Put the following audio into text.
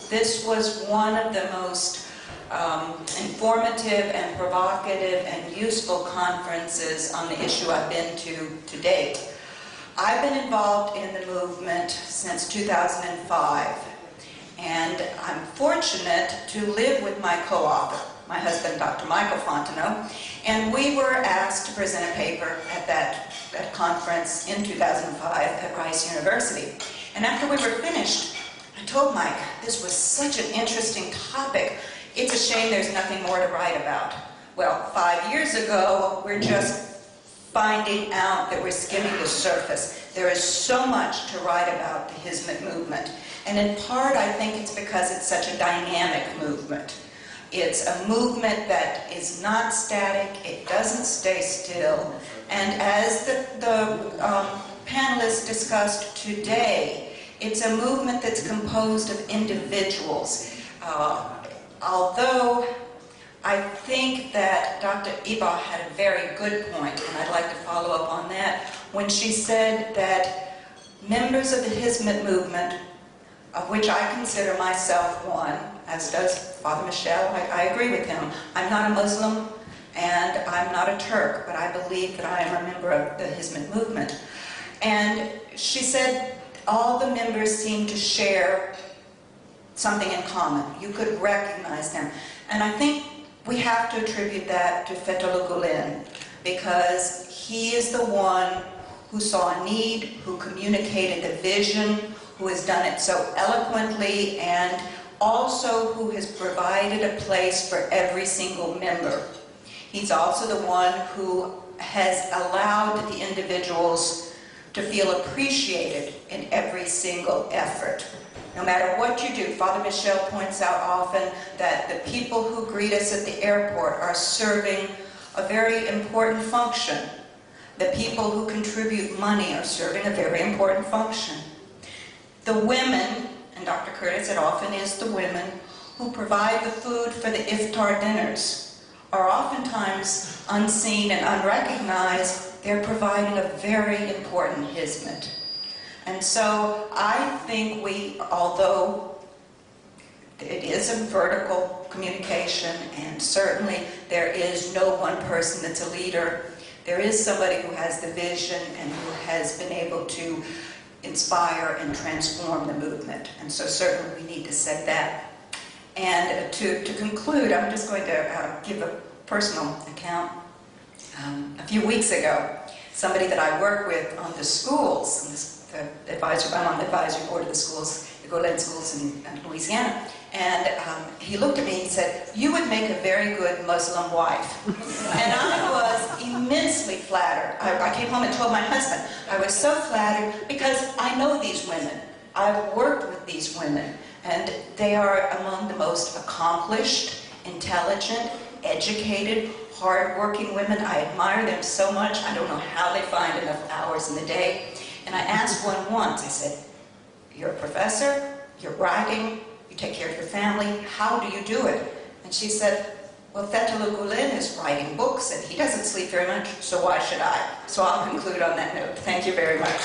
This was one of the most informative and provocative and useful conferences on the issue I've been to date. I've been involved in the movement since 2005, and I'm fortunate to live with my co-author, my husband, Dr. Michael Fontenot, and we were asked to present a paper at that conference in 2005 at Rice University. And after we were finished, I told Mike, this was such an interesting topic. It's a shame there's nothing more to write about. Well, 5 years ago, we're just finding out that we're skimming the surface. There is so much to write about the Hizmet movement. And in part, I think it's because it's such a dynamic movement. It's a movement that is not static, it doesn't stay still, and as the panelists discussed today, it's a movement that's composed of individuals. Although I think that Dr. Iba had a very good point, and I'd like to follow up on that, when she said that members of the Hizmet movement, of which I consider myself one, as does Father Michel, I agree with him. I'm not a Muslim and I'm not a Turk, but I believe that I am a member of the Hizmet movement. And she said all the members seem to share something in common. You could recognize them. And I think we have to attribute that to Fethullah Gulen, because he is the one who saw a need, who communicated the vision, who has done it so eloquently, and also who has provided a place for every single member. He's also the one who has allowed the individuals to feel appreciated in every single effort. No matter what you do, Father Michel points out often that the people who greet us at the airport are serving a very important function. The people who contribute money are serving a very important function. The women, and Dr. Curtis, it often is the women, who provide the food for the iftar dinners, are oftentimes unseen and unrecognized. They're providing a very important Hizmet. And so I think although it is a vertical communication, and certainly there is no one person that's a leader, there is somebody who has the vision and who has been able to inspire and transform the movement. And so certainly we need to say that. And to conclude, I'm just going to give a personal account. A few weeks ago, somebody that I work with on the schools, I'm on the advisory board of the schools, the Gulen schools in Louisiana, and he looked at me and he said, "You would make a very good Muslim wife." And I was immensely flattered. I came home and told my husband, I was so flattered because I know these women. I've worked with these women, and they are among the most accomplished, intelligent, educated, hard-working women. I admire them so much. I don't know how they find enough hours in the day. And I asked one once, I said, "You're a professor, you're writing, you take care of your family, how do you do it?" And she said, "Well, Fethullah Gulen is writing books and he doesn't sleep very much, so why should I?" So I'll conclude on that note. Thank you very much.